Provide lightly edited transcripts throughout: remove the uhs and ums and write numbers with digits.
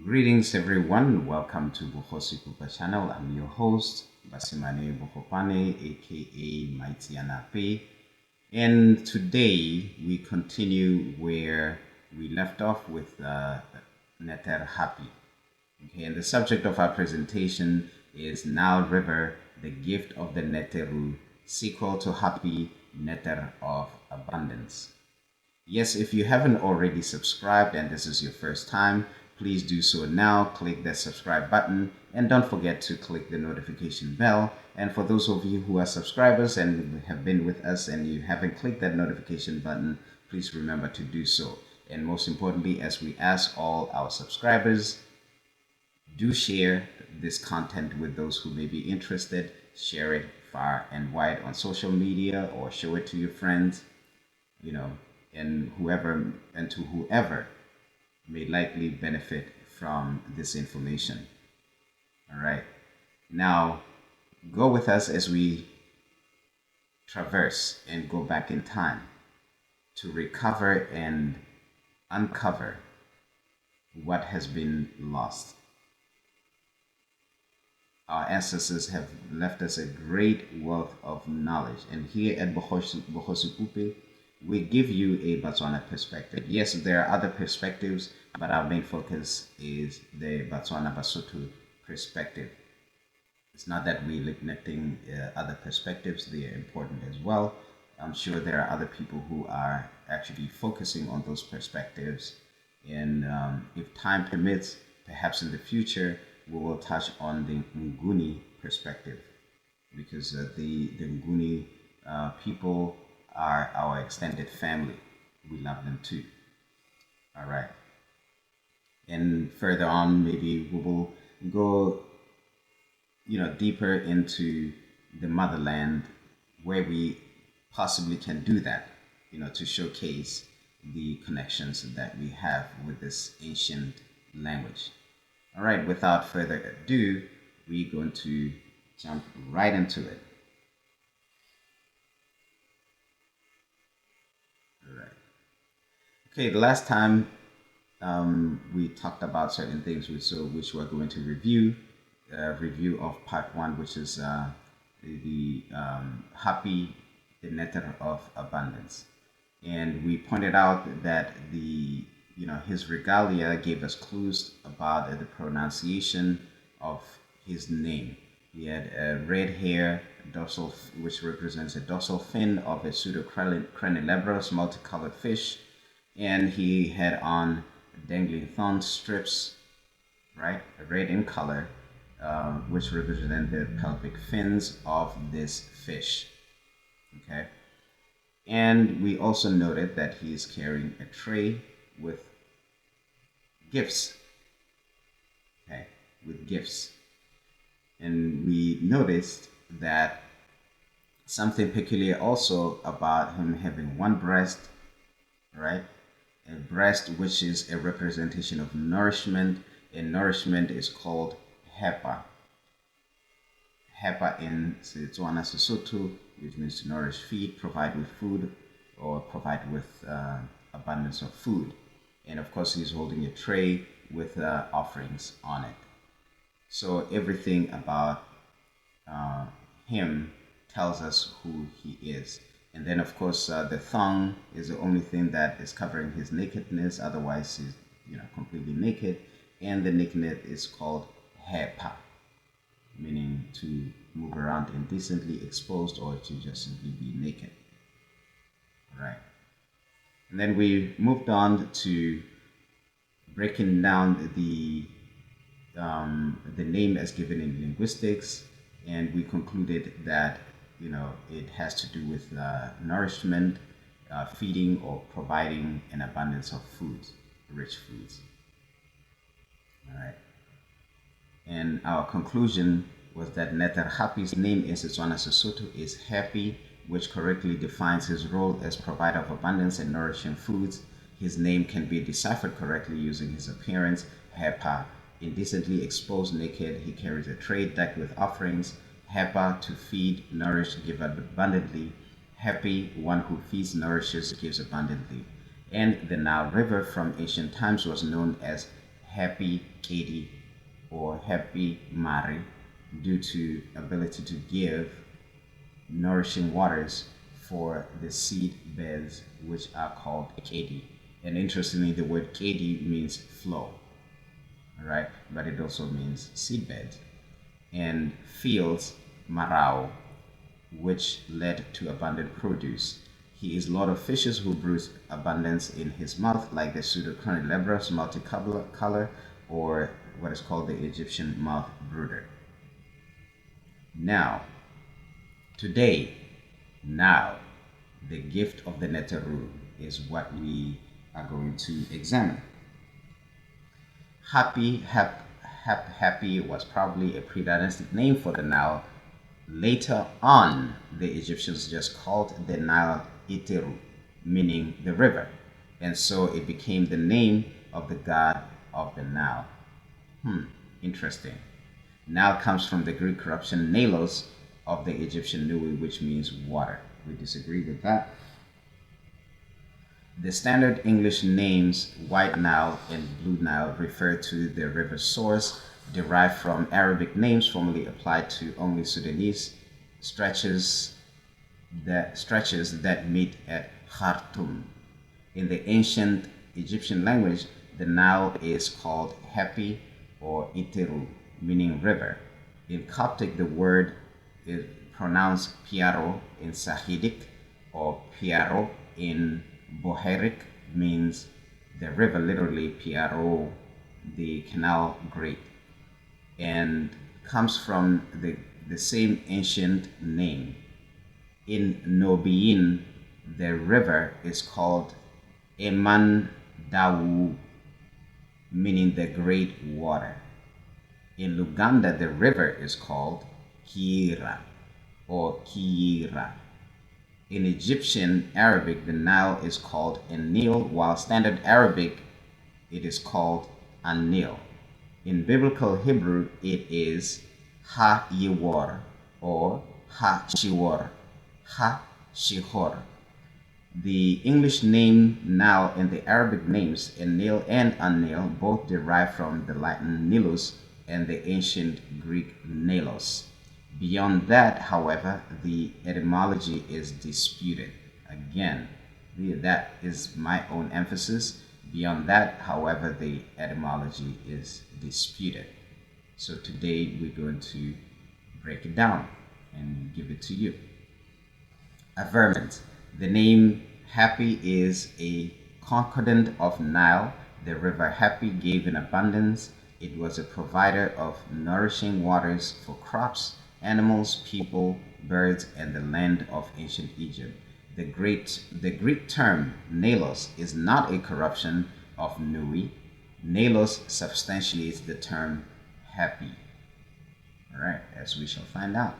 Greetings everyone, welcome to Bogosi Kupe channel. I'm your host, Basimane Bokopane, aka Mighty Hapi. And today we continue where we left off with Neteru Hapi. Okay, and the subject of our presentation is Nile River, the gift of the Neteru, sequel to Hapi, Neteru of abundance. Yes, if you haven't already subscribed and this is your first time, please do so now. Click the subscribe button and don't forget to click the notification bell. And for those of you who are subscribers and have been with us and you haven't clicked that notification button, please remember to do so. And most importantly, as we ask all our subscribers, do share this content with those who may be interested. Share it far and wide on social media or show it to your friends, and to whoever may likely benefit from this information. All right. Now, go with us as we traverse and go back in time to recover and uncover what has been lost. Our ancestors have left us a great wealth of knowledge, and here at Bogosi Kupe, we give you a Botswana perspective. Yes, there are other perspectives, but our main focus is the Botswana Basotho perspective. It's not that we're neglecting other perspectives, they are important as well. I'm sure there are other people who are actually focusing on those perspectives. And if time permits, perhaps in the future, we will touch on the Nguni perspective, because the Nguni people are our extended family. We love them too. All right. And further on, maybe we will go, deeper into the motherland where we possibly can do that, to showcase the connections that we have with this ancient language. All right. Without further ado, we're going to jump right into it. Okay, the last time we talked about certain things which we're going to review of part one, which is the Hapi, the Neteru of abundance. And we pointed out that his regalia gave us clues about the pronunciation of his name. He had red hair, which represents a dorsal fin of a pseudocranilabrous multicolored fish, and he had on dangling thorn strips, right, red in color, which represent the pelvic fins of this fish. Okay, and we also noted that he is carrying a tray with gifts. Okay, with gifts. And we noticed that something peculiar also about him having one breast, right? A breast which is a representation of nourishment, and nourishment is called Hepa. Hepa in Setswana Sesotho, which means to nourish, feed, provide with food, or provide with abundance of food. And of course, he's holding a tray with offerings on it. So everything about him tells us who he is. And then, of course, the thong is the only thing that is covering his nakedness. Otherwise, he's completely naked. And the nakedness is called hepa, meaning to move around indecently, exposed, or to just simply be naked. All right. And then we moved on to breaking down the name as given in linguistics, and we concluded that it has to do with nourishment, feeding, or providing an abundance of foods, rich foods. All right. And our conclusion was that Neteru Hapi's name in Setswana Sesotho is Hapi, which correctly defines his role as provider of abundance and nourishing foods. His name can be deciphered correctly using his appearance, Hepa, indecently exposed, naked. He carries a tray decked with offerings. Hepa, to feed, nourish, give abundantly. Hapi, one who feeds, nourishes, gives abundantly. And the Nile River from ancient times was known as Hapi Kedi or Hapi Mari due to ability to give nourishing waters for the seed beds, which are called Kedi. And interestingly, the word Kedi means flow, right? But it also means seed beds. And fields, Marao, which led to abundant produce. He is lord of fishes who brews abundance in his mouth, like the pseudochronilebras multicolor, or what is called the Egyptian mouth brooder. Now, today, now, the gift of the Neteru is what we are going to examine. Hapi was probably a pre-dynastic name for the Nile. Later on, the Egyptians just called the Nile Neteru, meaning the river, and so it became the name of the god of the Nile. Interesting. Nile comes from the Greek corruption Neilos of the Egyptian Nui, which means water. We disagree with that. The standard English names White Nile and Blue Nile refer to the river source, derived from Arabic names formerly applied to only Sudanese stretches that meet at Khartoum. In the ancient Egyptian language, the Nile is called Hapi or Iteru, meaning river. In Coptic, the word is pronounced Piaro in Sahidic or Piaro in Boheric, means the river, literally Piaro, the canal great, and comes from the same ancient name. In Nubian, the river is called Eman Dawu, meaning the great water. In Luganda, the river is called Kira or Kira. In Egyptian Arabic, the Nile is called Nile, while Standard Arabic, it is called Nile. In Biblical Hebrew, it is Ha-Yiwar or Ha-Shiwar, Ha-Shihor. The English name Nile and the Arabic names Enlil and Annil both derive from the Latin Nilus and the ancient Greek Neilos. Beyond that, however, the etymology is disputed. Again, that is my own emphasis. Beyond that, however, the etymology is disputed. So today we're going to break it down and give it to you. Averment. The name Hapi is a concordant of Nile. The river Hapi gave in abundance. It was a provider of nourishing waters for crops, animals, people, birds, and the land of ancient Egypt. The Greek term Neilos is not a corruption of Nui. Neilos substantiates the term Hapi. All right, as we shall find out.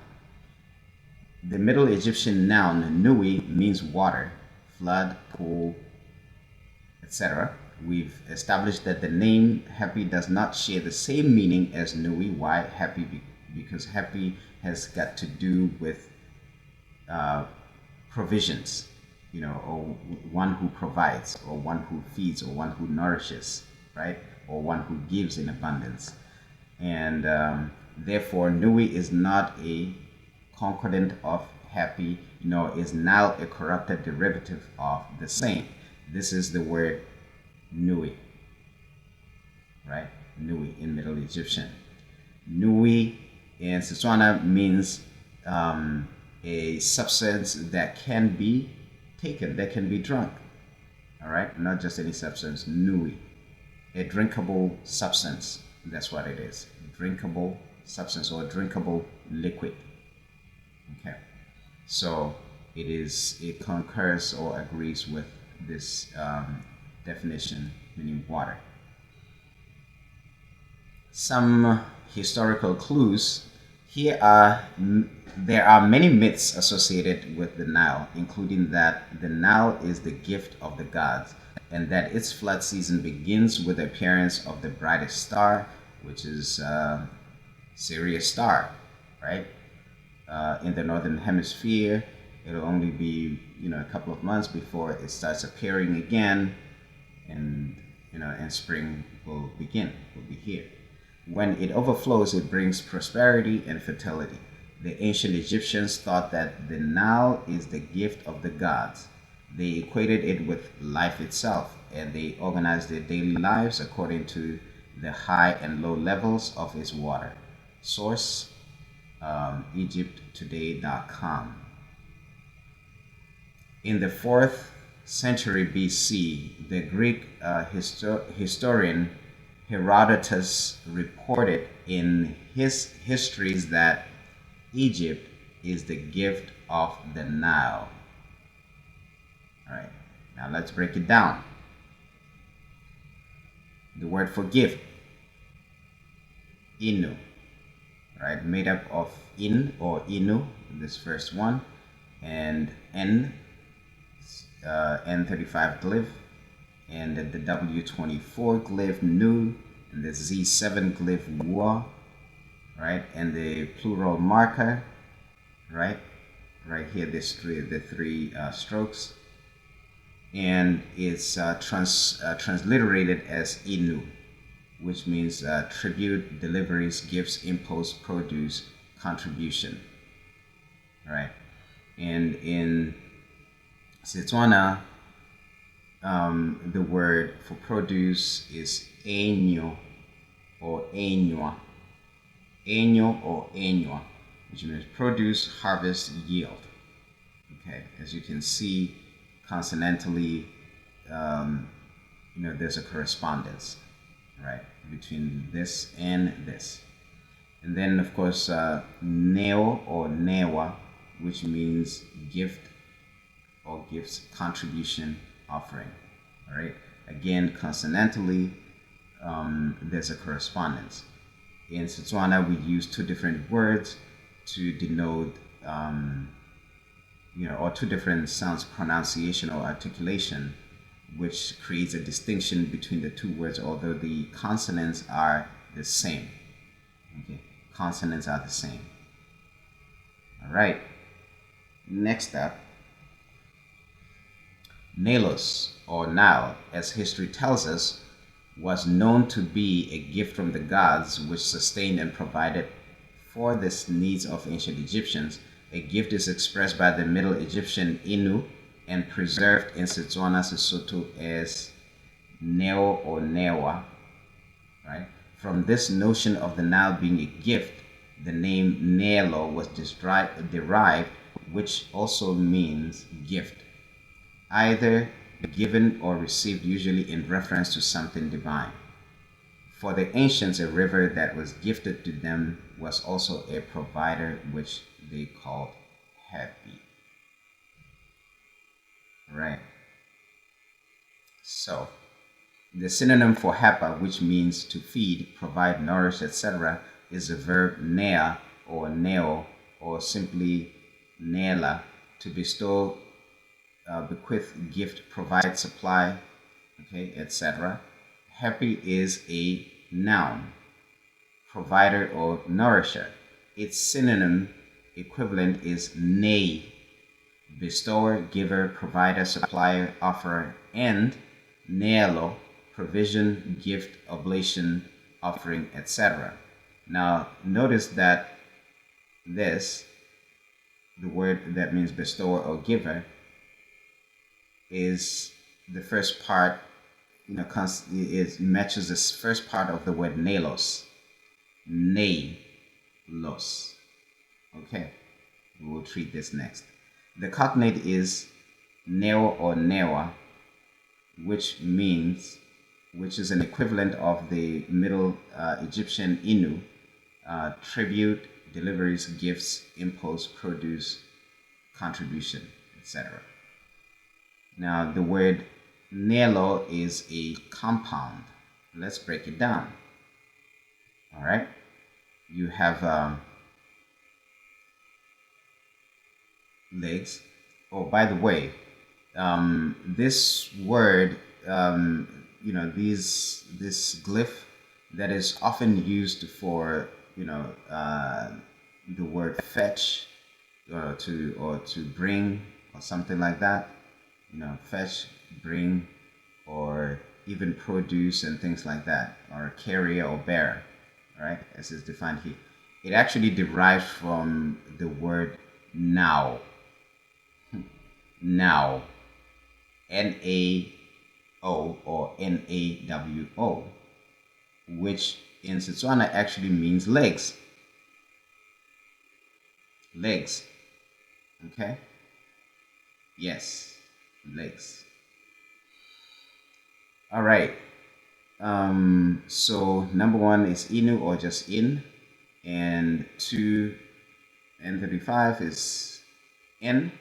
The Middle Egyptian noun Nui means water, flood, pool, etc. We've established that the name Hapi does not share the same meaning as Nui. Why Hapi? Because Hapi has got to do with provisions, or one who provides, or one who feeds, or one who nourishes, right? Or one who gives in abundance. And therefore, Nui is not a concordant of Hapi, nor is Nile a corrupted derivative of the same. This is the word Nui, right? Nui in Middle Egyptian. Nui in Setswana means a substance that can be taken, that can be drunk. All right, not just any substance. Nui, a drinkable substance. That's what it is. Drinkable substance or drinkable liquid. Okay, so it concurs or agrees with this definition, meaning water. Some historical clues. There are many myths associated with the Nile, including that the Nile is the gift of the gods, and that its flood season begins with the appearance of the brightest star, which is Sirius star, right? In the northern hemisphere, it'll only be a couple of months before it starts appearing again, and and spring will be here. When it overflows, it brings prosperity and fertility. The ancient Egyptians thought that the Nile is the gift of the gods. They equated it with life itself, and they organized their daily lives according to the high and low levels of its water. Source EgyptToday.com. In the 4th century BC, the Greek historian Herodotus reported in his histories that Egypt is the gift of the Nile. All right, now let's break it down. The word for gift, Inu, right, made up of in or Inu, this first one, and N35 glyph, and the W24 glyph Nu, and the Z7 glyph Wa, right, and the plural marker, right here, the three strokes, and it's transliterated as Inu, which means tribute, deliveries, gifts, impulse, produce, contribution, right? And in Setswana, the word for produce is enyo or enywa, which means produce, harvest, yield. Okay, as you can see, consonantally, there's a correspondence, right, between this and this. And then, of course, neo or newa, which means gift or gifts, contribution, offering. All right. Again, consonantally, there's a correspondence. In Setswana, we use two different words to denote, or two different sounds, pronunciation or articulation, which creates a distinction between the two words, although the consonants are the same. Okay, consonants are the same. All right. Next up, Neilos, or Nile, as history tells us, was known to be a gift from the gods which sustained and provided for the needs of ancient Egyptians. A gift is expressed by the Middle Egyptian Inu and preserved in Setswana Sesotho as Neo or Newa. Right? From this notion of the Nile being a gift, the name Nelo was derived, which also means gift, either given or received, usually in reference to something divine. For the ancients, a river that was gifted to them was also a provider, which they called Hapi. Right. So, the synonym for hapa, which means to feed, provide, nourish, etc., is the verb nea or neo, or simply nela, to bestow, bequeath, gift, provide, supply, okay, etc. Hapi is a noun, provider or nourisher. Its synonym equivalent is nei, bestower, giver, provider, supplier, offerer, and nelo, provision, gift, oblation, offering, etc. Now, notice that the word that means bestower or giver, is the first part, it matches this first part of the word Neilos. Neilos. Okay, we will treat this next. The cognate is neo or newa, which is an equivalent of the Middle Egyptian Inu, tribute, deliveries, gifts, impulse, produce, contribution, etc. Now, the word Nelo is a compound. Let's break it down. All right. You have legs. Oh, by the way, this word, this glyph that is often used for, the word fetch, or to bring, or something like that. Fetch, bring, or even produce and things like that, or carrier or bearer, right, as is defined here. It actually derives from the word now. Now, N-A-O or N-A-W-O, which in Setswana actually means legs. Legs. Okay? Yes, legs. All right. So number 1 is inu or just in, and 2 and 35 is in,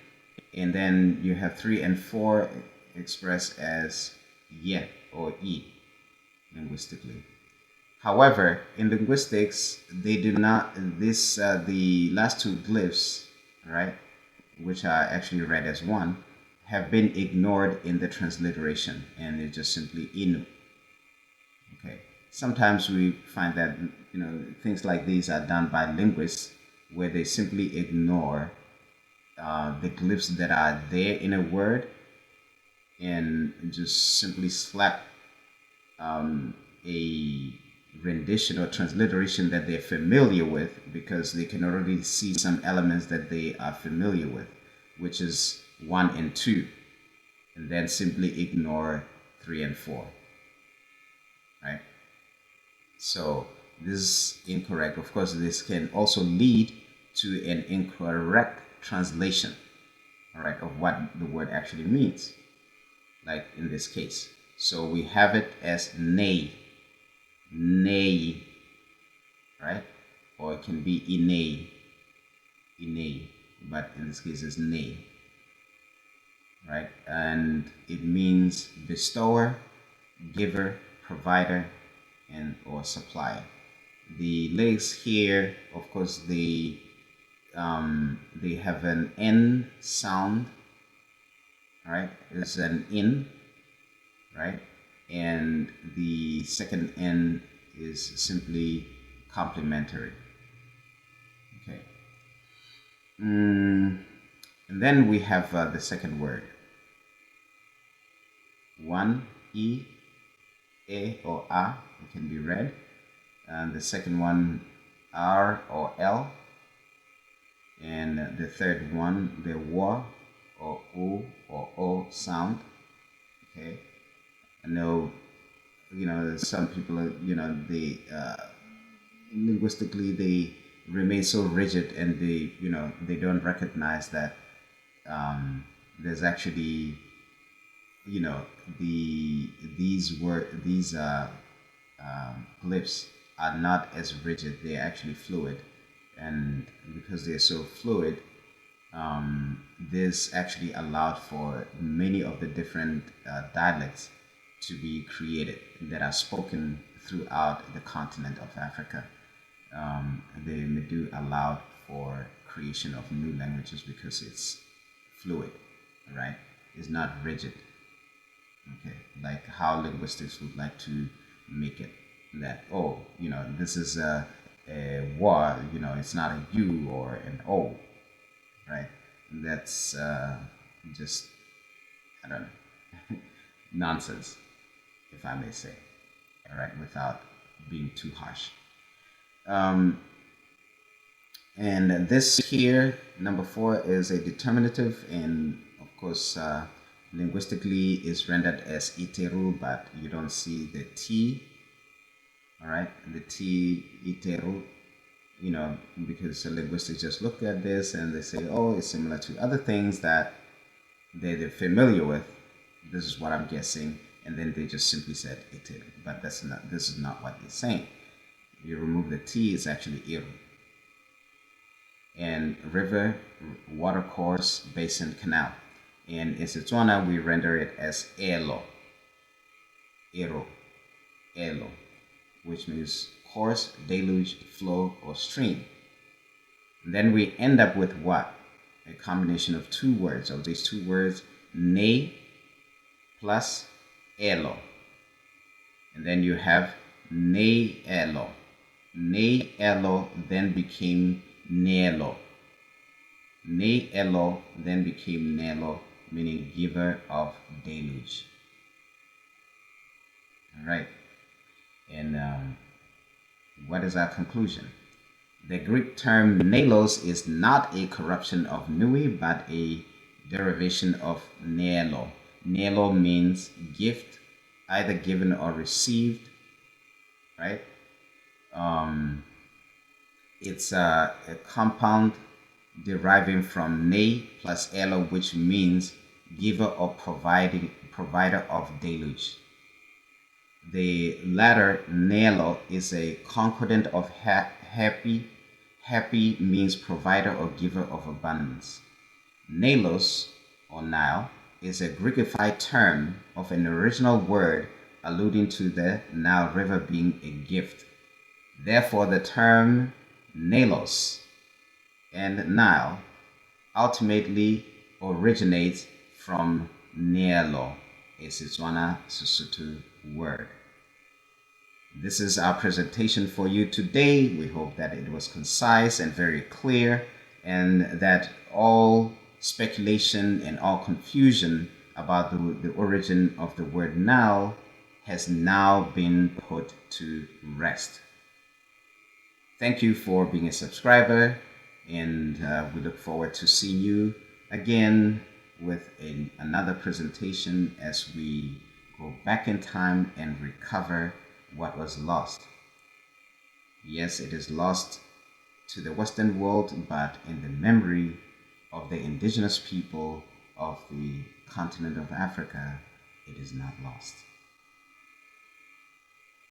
and then you have 3 and 4 expressed as ye or e linguistically. However, in linguistics, they do not, the last 2 glyphs, right, which are actually read as one, have been ignored in the transliteration, and they're just simply inu. Okay. Sometimes we find that things like these are done by linguists, where they simply ignore the glyphs that are there in a word and just simply slap a rendition or transliteration that they're familiar with, because they can already see some elements that they are familiar with, which is 1 and 2, and then simply ignore 3 and 4. Right? So this is incorrect. Of course, this can also lead to an incorrect translation, all right, of what the word actually means, like in this case. So we have it as nay, right? Or it can be ine, but in this case it's nay, right? And it means bestower, giver, provider, and or supplier. The legs here, of course, they have an N sound, right? It's an in, right? And the second N is simply complementary. Okay. And then we have the second word. 1 E, A or A, it can be read. And the second one, R or L. And the third one, the W or O or O sound. Okay. I know, some people are, they linguistically they remain so rigid, and they don't recognize that there's actually, these glyphs are not as rigid. They're actually fluid, and because they're so fluid, this actually allowed for many of the different dialects to be created that are spoken throughout the continent of Africa. The Medu allowed for creation of new languages because it's fluid, right? It's not rigid. Okay, like how linguistics would like to make it that, this is a wa, it's not a u or an o, right? That's just, I don't know, nonsense, if I may say, all right, without being too harsh. And this here, number 4, is a determinative, and of course, linguistically is rendered as Neteru, but you don't see the T, all right, the T, Neteru, because linguists just look at this and they say, oh, it's similar to other things that they're familiar with. This is what I'm guessing, and then they just simply said Neteru, but this is not what they're saying. You remove the T, it's actually Iru. And river, watercourse, basin, canal. And in Setswana, we render it as elo, elo, which means course, deluge, flow, or stream. And then we end up with what? A combination of 2 words. Of these 2 words, ne plus elo. And then you have ne elo. Ne elo then became Nelo. Ne elo then became Nelo, meaning giver of deluge. right? And what is our conclusion? The Greek term Neilos is not a corruption of Nui, but a derivation of Nelo. Nelo means gift, either given or received, right? It's a compound deriving from ne plus elo, which means giver or provider of deluge. The latter, Nelo, is a concordant of happy. Happy means provider or giver of abundance. Neilos, or Nile, is a Greekified term of an original word alluding to the Nile River being a gift. Therefore, the term Neilos and Nile ultimately originates from Nielo, a Setswana Sesotho word. This is our presentation for you today. We hope that it was concise and very clear, and that all speculation and all confusion about the origin of the word Nile has now been put to rest. Thank you for being a subscriber, and we look forward to seeing you again with another presentation as we go back in time and recover what was lost. Yes, it is lost to the Western world, but in the memory of the indigenous people of the continent of Africa, it is not lost.